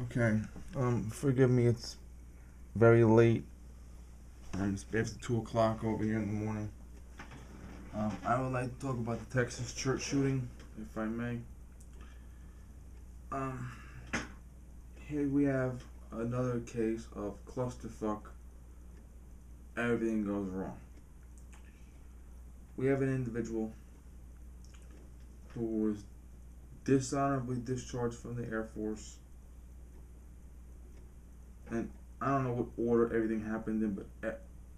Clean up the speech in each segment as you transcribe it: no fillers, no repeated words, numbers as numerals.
Okay. Forgive me, it's very late. It's after 2 o'clock over here in the morning. I would like to talk about the Texas church shooting, if I may. Um, Here we have another case of clusterfuck. Everything goes wrong. We have an individual who was dishonorably discharged from the Air Force. And I don't know what order everything happened in, but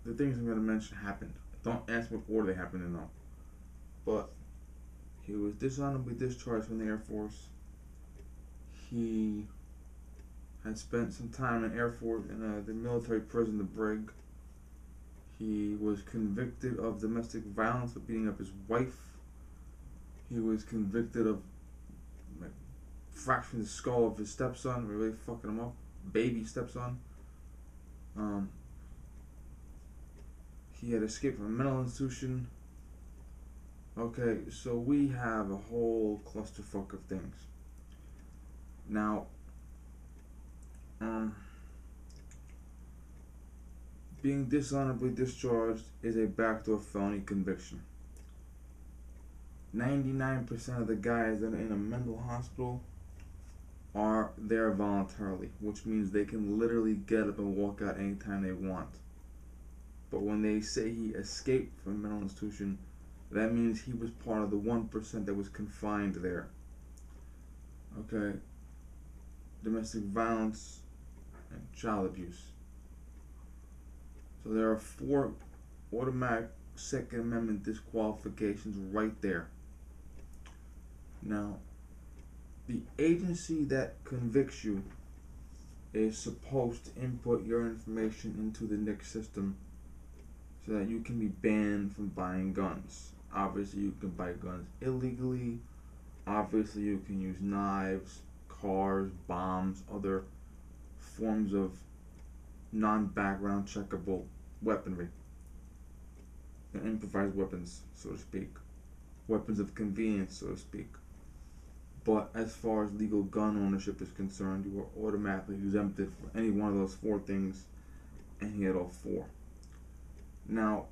the things I'm going to mention happened. Don't ask what order they happened in, though. But he was dishonorably discharged from the Air Force. He had spent some time in Air Force in the military prison, the Brig. He was convicted of domestic violence for beating up his wife. He was convicted of fracturing the skull of his stepson, really fucking him up, baby stepson. He had escaped from a mental institution. Okay, so we have a whole clusterfuck of things. Now, being dishonorably discharged is a backdoor felony conviction. 99% of the guys that are in a mental hospital are there voluntarily, which means they can literally get up and walk out anytime they want. But when they say he escaped from a mental institution, that means he was part of the 1% that was confined there. Okay? Domestic violence and child abuse. So there are 4 automatic Second Amendment disqualifications right there. Now, the agency that convicts you is supposed to input your information into the NICS system so that you can be banned from buying guns. Obviously, you can buy guns illegally. Obviously, you can use knives, cars, bombs, other forms of non-background checkable weaponry. And improvised weapons, so to speak. Weapons of convenience, so to speak. But as far as legal gun ownership is concerned, you are automatically exempted for any one of those 4 things, and he had all 4. Now,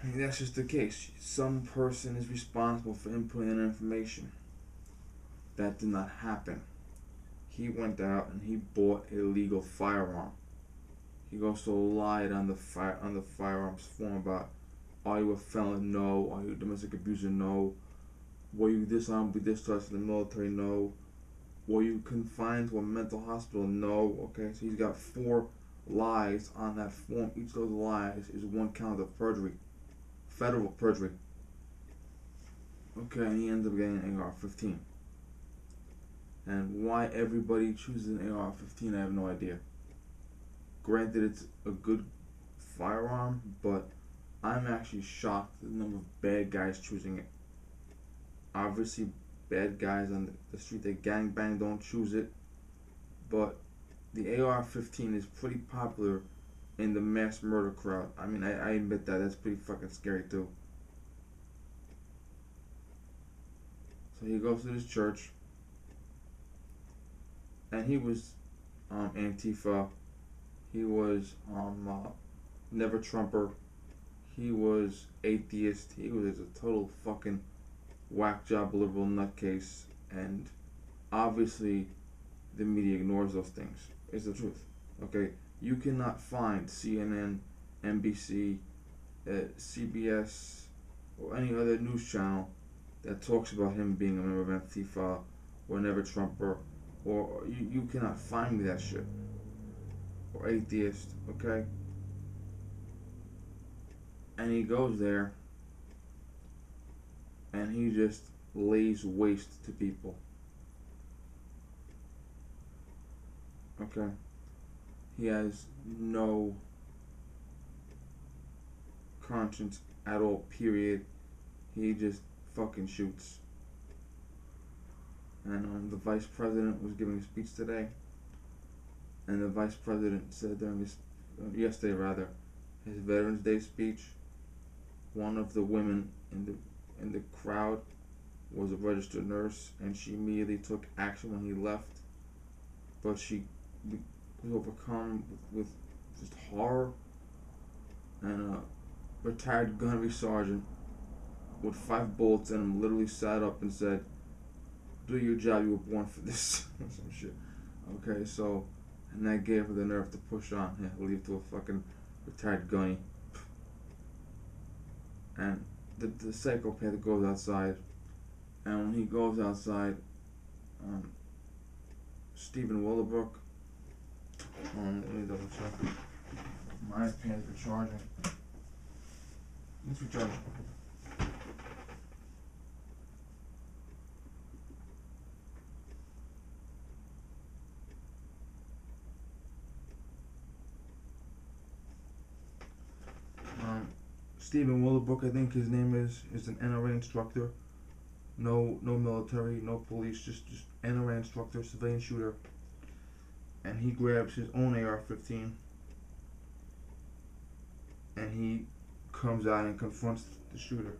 that's just the case. Some person is responsible for inputting that information. That did not happen. He went out and he bought a legal firearm. He also lied on the firearms form about, are you a felon? No. Are you a domestic abuser? No. Were you dishonorably discharged from the military? No. Were you confined to a mental hospital? No. Okay, so he's got 4 lies on that form. Each of those lies is 1 count of perjury. Federal perjury. Okay, and he ends up getting an AR-15. And why everybody chooses an AR-15, I have no idea. Granted, it's a good firearm, but I'm actually shocked at the number of bad guys choosing it. Obviously, bad guys on the street that gangbang don't choose it, but the AR-15 is pretty popular in the mass murder crowd. I mean, I admit that's pretty fucking scary too. So he goes to this church, and he was Antifa. He was Never Trumper. He was atheist. He was a total fucking whack job liberal nutcase, and obviously the media ignores those things. It's the truth. Okay, you cannot find CNN, NBC, CBS, or any other news channel that talks about him being a member of Antifa or Never Trumper, or you cannot find me that shit. Or atheist, okay? And he goes there and he just lays waste to people. Okay? He has no conscience at all, period. He just fucking shoots. And the vice president was giving a speech today, and the vice president said during his yesterday rather, his Veterans Day speech, one of the women in the crowd was a registered nurse, and she immediately took action when he left. But she was overcome with just horror, and a retired gunnery sergeant with 5 bullets in him literally sat up and said, "Do your job, you were born for this." Or some shit. Okay, so, and that gave her the nerve to push on. Yeah, leave to a fucking retired gunny. And the psychopath goes outside, and when he goes outside, Stephen Willowbrook, let me double check. My pants are charging. Let's recharge. Stephen Willowbrook, I think his name is an NRA instructor. No military, no police, just NRA instructor, civilian shooter. And he grabs his own AR-15, and he comes out and confronts the shooter.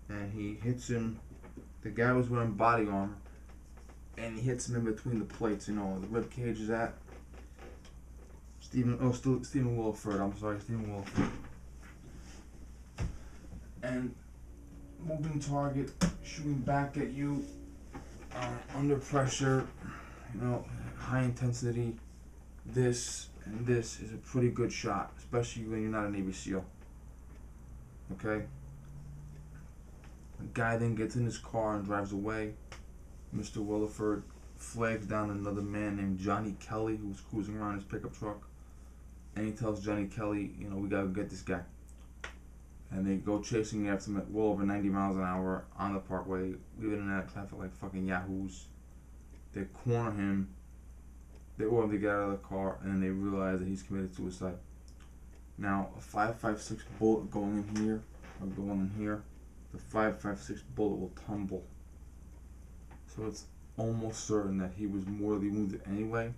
And he hits him. The guy was wearing body armor, and he hits him in between the plates. You know where the rib cage is at. Stephen Wolford. I'm sorry, Stephen Wolford. And moving target, shooting back at you, under pressure. You know, high intensity. This and this is a pretty good shot, especially when you're not a Navy SEAL. Okay. The guy then gets in his car and drives away. Mr. Willowford flags down another man named Johnny Kelly, who was cruising around his pickup truck. And he tells Johnny Kelly, you know, we gotta get this guy. And they go chasing after him at well over 90 miles an hour on the parkway, leaving in that traffic like fucking yahoos. They corner him. They order him to get out of the car, and then they realize that he's committed suicide. Now, a 5.56 bullet going in here, or going in here, the 5.56 bullet will tumble. So it's almost certain that he was mortally wounded anyway.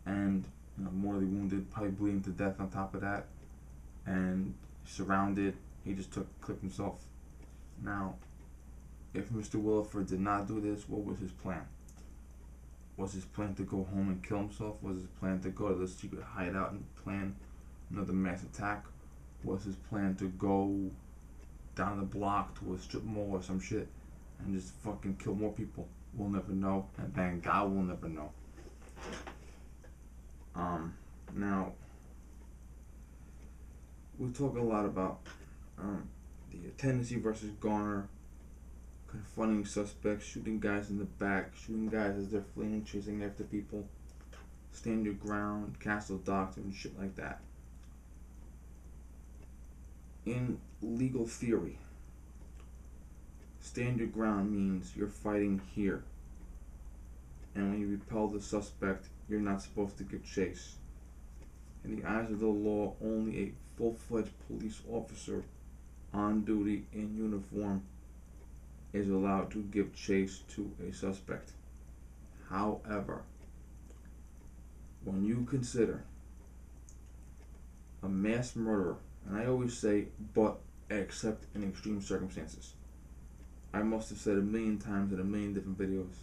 And, you know, mortally wounded, probably bleeding to death on top of that. And surrounded, he just clipped himself. Now, if Mr. Willowford did not do this, what was his plan? Was his plan to go home and kill himself? Was his plan to go to the secret hideout and plan another mass attack? Was his plan to go down the block to a strip mall or some shit and just fucking kill more people? We'll never know, and thank God we'll never know. Now, we talk a lot about the tendency versus Garner, confronting suspects, shooting guys in the back, shooting guys as they're fleeing, chasing after people, stand your ground, castle doctrine, shit like that. In legal theory, stand your ground means you're fighting here, and when you repel the suspect, you're not supposed to give chase. In the eyes of the law, only a full-fledged police officer on duty in uniform is allowed to give chase to a suspect. However, when you consider a mass murderer, and I always say but except in extreme circumstances, I must have said a million times in a million different videos,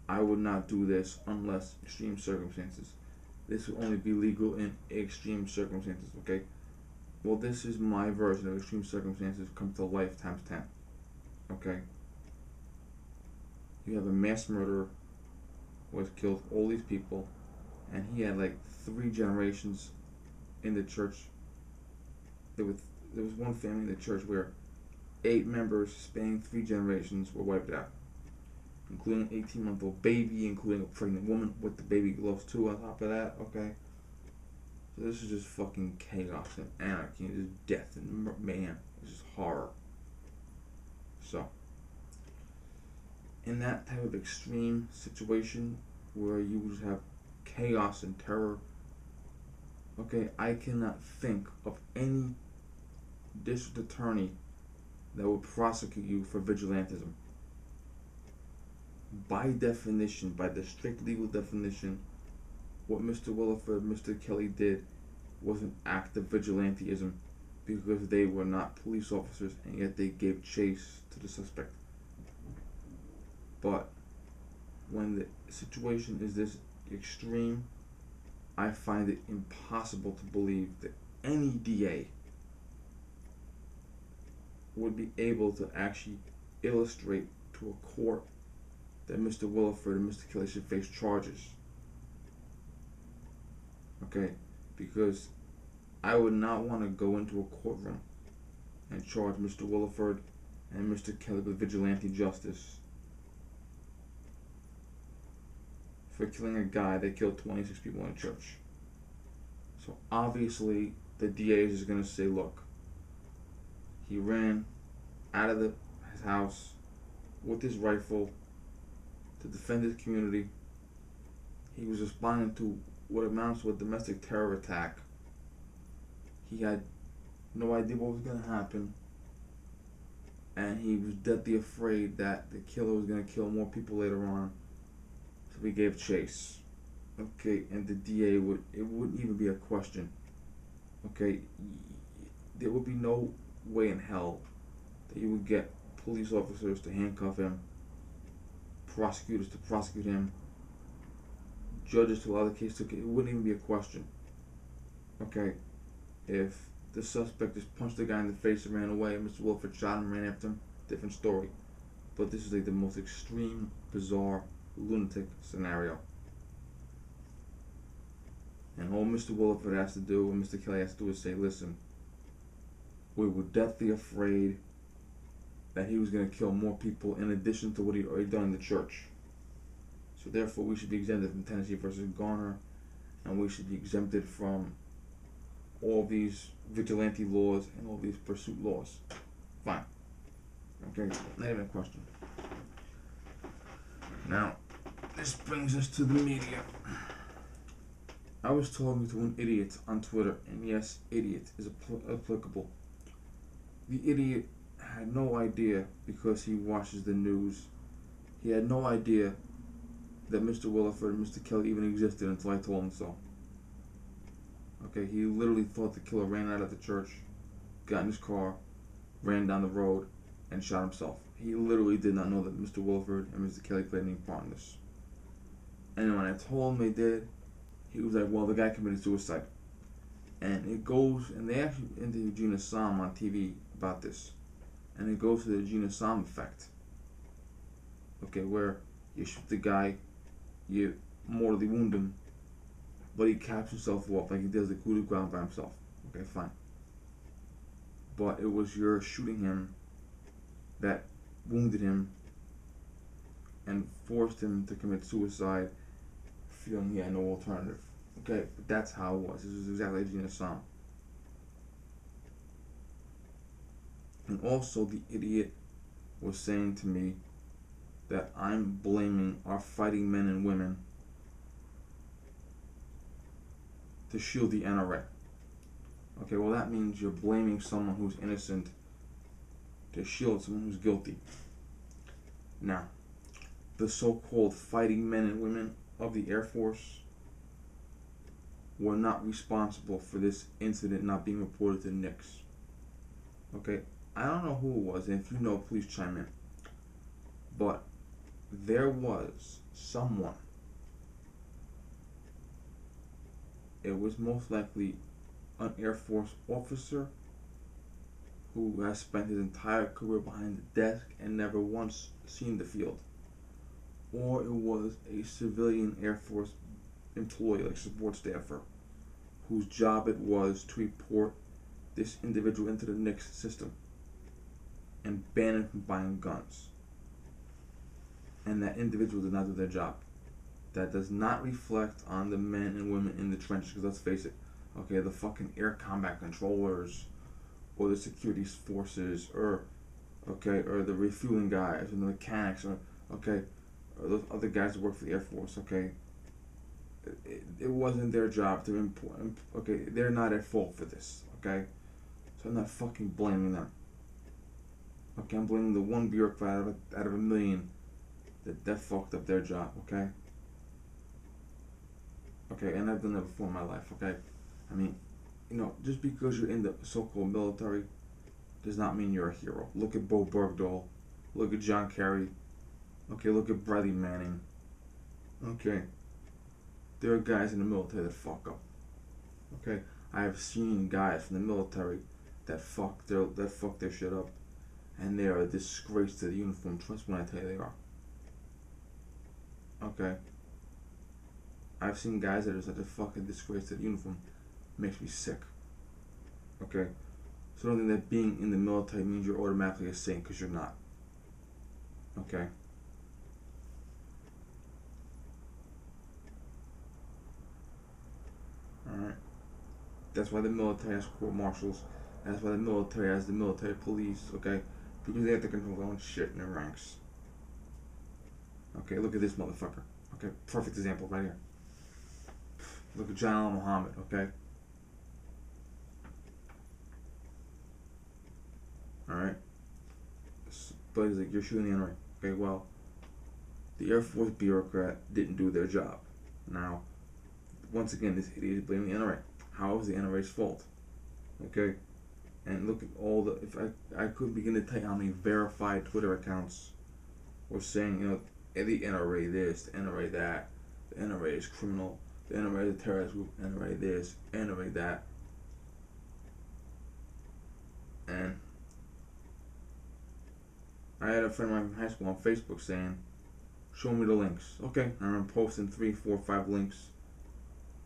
I would not do this unless extreme circumstances. This will only be legal in extreme circumstances, okay? Well, this is my version of extreme circumstances come to life times 10. Okay? You have a mass murderer who has killed all these people, and he had like 3 generations in the church. There was one family in the church where 8 members spanning 3 generations were wiped out, including an 18-month-old baby, including a pregnant woman with the baby gloves too on top of that, okay? So this is just fucking chaos and anarchy and just death and man, it's just horror. So, in that type of extreme situation where you just have chaos and terror, okay, I cannot think of any district attorney that would prosecute you for vigilantism. By definition, by the strict legal definition, what Mr. Willowford, Mr. Kelly did was an act of vigilantism because they were not police officers and yet they gave chase to the suspect. But when the situation is this extreme, I find it impossible to believe that any DA would be able to actually illustrate to a court that Mr. Wolford and Mr. Kelly should face charges. Okay, because I would not want to go into a courtroom and charge Mr. Wolford and Mr. Kelly with vigilante justice for killing a guy that killed 26 people in a church. So obviously the DA is just going to say, look, he ran out of his house with his rifle to defend his community. He was responding to what amounts to a domestic terror attack. He had no idea what was going to happen, and he was deadly afraid that the killer was going to kill more people later on, so he gave chase. Okay, and the DA it wouldn't even be a question. Okay, there would be no way in hell that you would get police officers to handcuff him, prosecutors to prosecute him, judges to allow the case to. It wouldn't even be a question. Okay, if the suspect just punched the guy in the face and ran away, and Mr. Wolford shot him and ran after him, different story. But this is like the most extreme, bizarre, lunatic scenario. And all Mr. Wolford has to do, and Mr. Kelly has to do, is say, listen, we were deathly afraid that he was going to kill more people in addition to what he'd already done in the church. So therefore, we should be exempted from Tennessee versus Garner, and we should be exempted from all these vigilante laws and all these pursuit laws. Fine. Okay, not even a question. Now, this brings us to the media. I was talking to an idiot on Twitter, and yes, idiot is applicable. The idiot had no idea, because he watches the news, he had no idea that Mr. Williford and Mr. Kelly even existed until I told him so. Okay, he literally thought the killer ran out of the church, got in his car, ran down the road, and shot himself. He literally did not know that Mr. Wolford and Mr. Kelly played any part in this. And when I told him they did, he was like, well, the guy committed suicide. And it goes, and they actually interviewed Gina Sam on TV about this. And it goes to the Gina Sam effect. Okay, where you shoot the guy, you mortally wound him, but he caps himself off like he does the coup de grace by himself. Okay, fine. But it was your shooting him that wounded him and forced him to commit suicide, feeling he had no alternative. Okay, but that's how it was. This is exactly Gina Sam. And also, the idiot was saying to me that I'm blaming our fighting men and women to shield the NRA. Okay, well, that means you're blaming someone who's innocent to shield someone who's guilty. Now, the so-called fighting men and women of the Air Force were not responsible for this incident not being reported to NICS. Okay, I don't know who it was, and if you know, please chime in. But there was someone, it was most likely an Air Force officer who has spent his entire career behind the desk and never once seen the field. Or it was a civilian Air Force employee, like support staffer, whose job it was to report this individual into the NICS system and ban him from buying guns. And that individual did not do their job. That does not reflect on the men and women in the trenches, because let's face it, okay, the fucking air combat controllers, or the security forces, or the refueling guys, and the mechanics, or those other guys that work for the Air Force, okay, it wasn't their job to import, okay, they're not at fault for this, okay, so I'm not fucking blaming them, okay, I'm blaming the one bureaucrat out of a million that fucked up their job, okay, and I've done that before in my life, okay, I mean, just because you're in the so-called military does not mean you're a hero. Look at Bo Bergdahl. Look at John Kerry. Okay, look at Bradley Manning. Okay, there are guys in the military that fuck up. Okay, I have seen guys from the military that fuck their shit up, and they are a disgrace to the uniform. Trust me when I tell you they are. Okay, I've seen guys that are such a fucking disgrace to the uniform. Makes me sick. Okay, so don't think that being in the military means you're automatically a saint, because you're not. Okay. Alright. That's why the military has court martials. That's why the military has the military police, okay? Because they have to control their own shit in their ranks. Okay, look at this motherfucker. Okay, perfect example right here. Look at John Muhammad, okay? Alright? But he's like, you're shooting the NRA. Okay, well, the Air Force bureaucrat didn't do their job. Now, once again, this idiot is blaming the NRA. How is the NRA's fault? Okay? And look at all the, if I could begin to tell you how many verified Twitter accounts were saying, the NRA this, the NRA that, the NRA is criminal, the NRA is a terrorist group, NRA this, NRA that. And I had a friend of mine from high school on Facebook saying, show me the links. Okay, and I'm posting 3, 4, 5 links.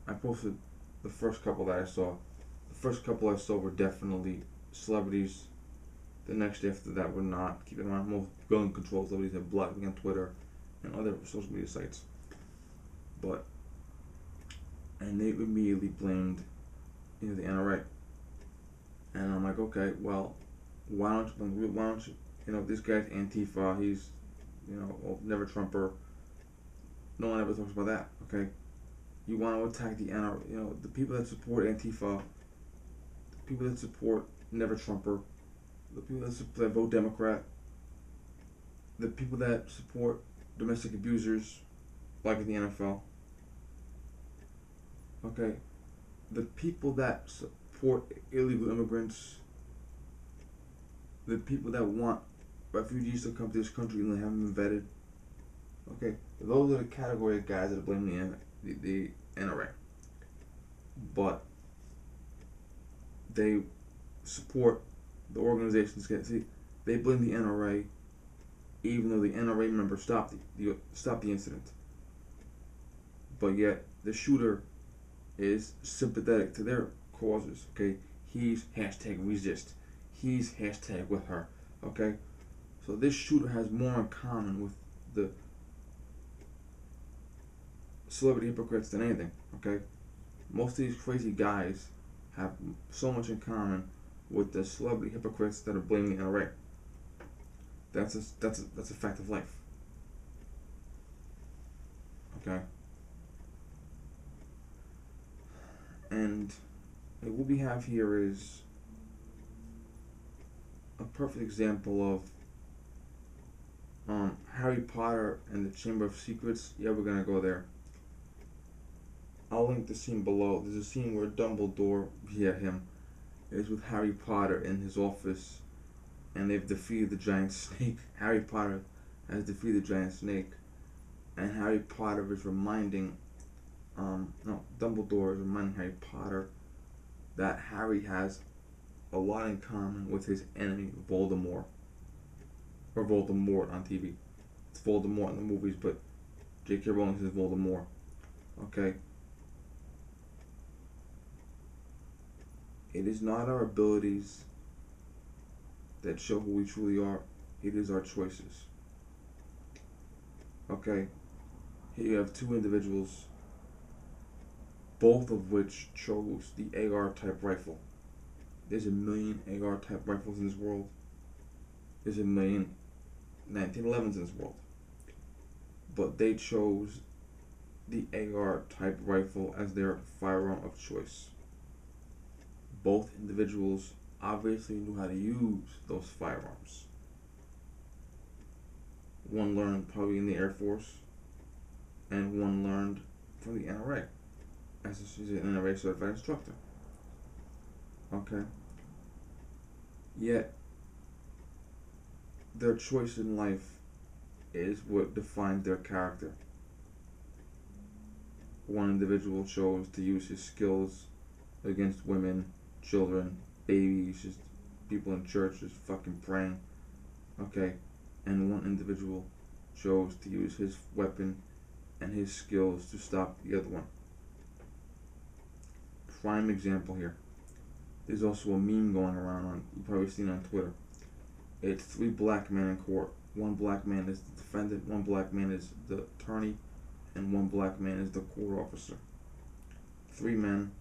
I posted the first couple that I saw. The first couple I saw were definitely celebrities. The next after that were not. Keep in mind, most gun control celebrities have blocked me on Twitter and other social media sites. And they immediately blamed, the NRA. And I'm like, okay, well, why don't you, this guy's Antifa, he's, never Trumper. No one ever talks about that, okay? You want to attack the NRA, the people that support Antifa, the people that support Never Trumper, the people that vote Democrat, the people that support domestic abusers, like in the NFL, okay? The people that support illegal immigrants, the people that want refugees to come to this country and they haven't been vetted, okay? Those are the category of guys that are blaming the NRA. But they support the organizations. See, they blame the NRA, even though the NRA member stopped the incident. But yet the shooter is sympathetic to their causes. Okay, he's #resist. He's #with her. Okay, so this shooter has more in common with the celebrity hypocrites than anything. Okay, most of these crazy guys have so much in common with the celebrity hypocrites that are blaming the NRA. That's a fact of life. Okay, and what we have here is a perfect example of Harry Potter and the Chamber of Secrets. Yeah, we're gonna go there. I'll link the scene below. There's a scene where Dumbledore, him, is with Harry Potter in his office, and they've defeated the giant snake. Harry Potter has defeated the giant snake, and Harry Potter is reminding, Dumbledore is reminding Harry Potter that Harry has a lot in common with his enemy, Voldemort. Or Voldemort on TV. It's Voldemort in the movies, but J.K. Rowling says Voldemort. Okay? It is not our abilities that show who we truly are. It is our choices. Okay? Here you have two individuals, both of which chose the AR type rifle. There's a million AR type rifles in this world. There's a million 1911s in this world. But they chose the AR type rifle as their firearm of choice. Both individuals obviously knew how to use those firearms. One learned probably in the Air Force, and one learned from the NRA as an NRA certified instructor. Okay? Yet, their choice in life is what defines their character. One individual chose to use his skills against women, children, babies, just people in church just fucking praying. Okay? And one individual chose to use his weapon and his skills to stop the other one. Prime example here. There's also a meme going around on, you've probably seen on Twitter. It's 3 black men in court. One black man is the defendant, one black man is the attorney, and one black man is the court officer. 3 men,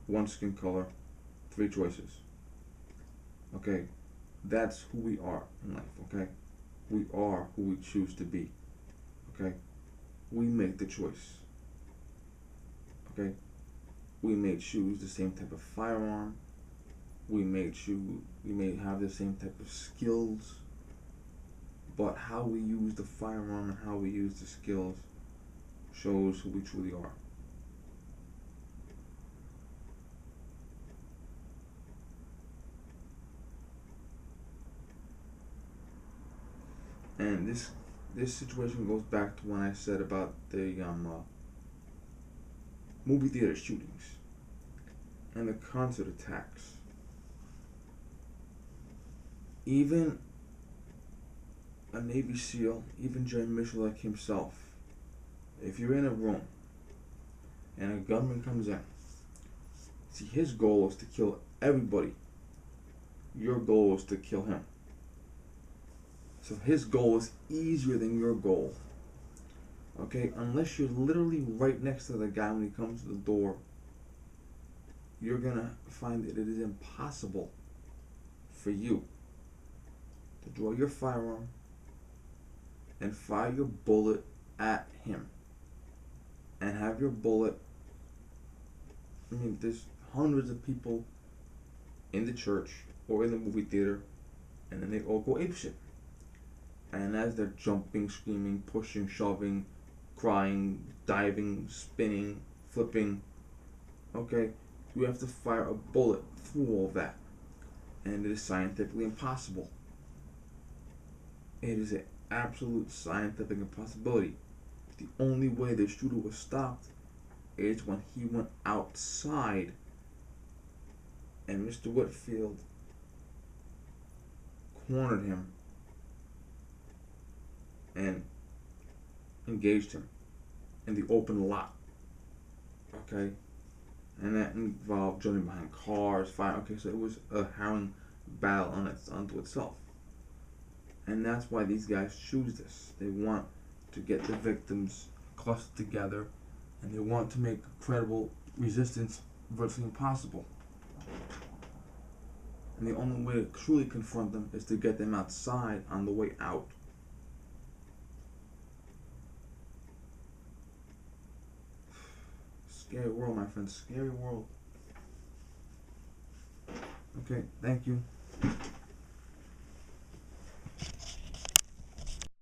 1 skin color, 3 choices. Okay, that's who we are in life, okay? We are who we choose to be, okay? We make the choice, okay? We may choose the same type of firearm. We may have the same type of skills, but how we use the firearm and how we use the skills shows who we truly are. And this situation goes back to when I said about the movie theater shootings and the concert attacks. Even a Navy SEAL, even Jerry Mitchell like himself, if you're in a room and a gunman comes in, see, his goal is to kill everybody. Your goal is to kill him. So his goal is easier than your goal. Okay, unless you're literally right next to the guy when he comes to the door, you're gonna find that it is impossible for you to draw your firearm and fire your bullet at him and have your bullet. I mean, there's hundreds of people in the church or in the movie theater, and then they all go apeshit. And as they're jumping, screaming, pushing, shoving, crying, diving, spinning, flipping, okay, you have to fire a bullet through all that. And it is scientifically impossible. It is an absolute scientific impossibility. The only way the shooter was stopped is when he went outside and Mr. Whitfield cornered him and engaged him in the open lot. Okay? And that involved jumping behind cars, fire. Okay, so it was a harrowing battle unto itself. And that's why these guys choose this. They want to get the victims clustered together, and they want to make credible resistance virtually impossible. And the only way to truly confront them is to get them outside on the way out. Scary world, my friends. Scary world. Okay, thank you.